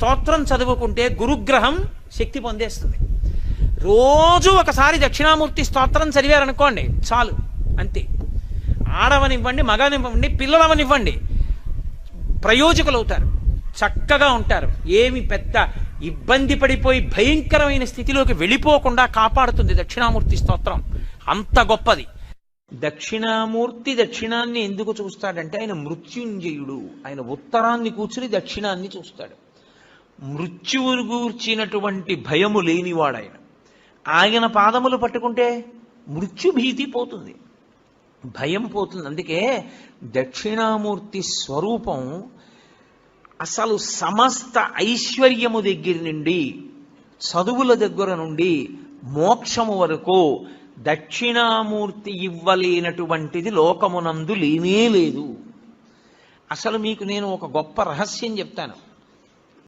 స్తోత్రం చదువుకుంటే గురుగ్రహం శక్తి పొందేస్తుంది. రోజు ఒకసారి దక్షిణామూర్తి స్తోత్రం చదివారనుకోండి చాలు, అంతే. ఆడవనివ్వండి, మగనివ్వండి, పిల్లలవనివ్వండి, ప్రయోజకులు అవుతారు, చక్కగా ఉంటారు. ఏమి పెద్ద ఇబ్బంది పడిపోయి భయంకరమైన స్థితిలోకి వెళ్ళిపోకుండా కాపాడుతుంది దక్షిణామూర్తి స్తోత్రం. అంత గొప్పది. దక్షిణామూర్తి దక్షిణాన్ని ఎందుకు చూస్తాడంటే ఆయన మృత్యుంజయుడు. ఆయన ఉత్తరాన్ని కూర్చుని దక్షిణాన్ని చూస్తాడు. మృత్యువును గూర్చినటువంటి భయము లేనివాడు ఆయన. ఆయన పాదములు పట్టుకుంటే మృత్యుభీతి పోతుంది, భయం పోతుంది. అందుకే దక్షిణామూర్తి స్వరూపం అసలు సమస్త ఐశ్వర్యము దగ్గర నుండి, చదువుల దగ్గర నుండి, మోక్షము వరకు దక్షిణామూర్తి ఇవ్వలేనటువంటిది లోకమునందు లేనే లేదు. అసలు మీకు నేను ఒక గొప్ప రహస్యం చెప్తాను.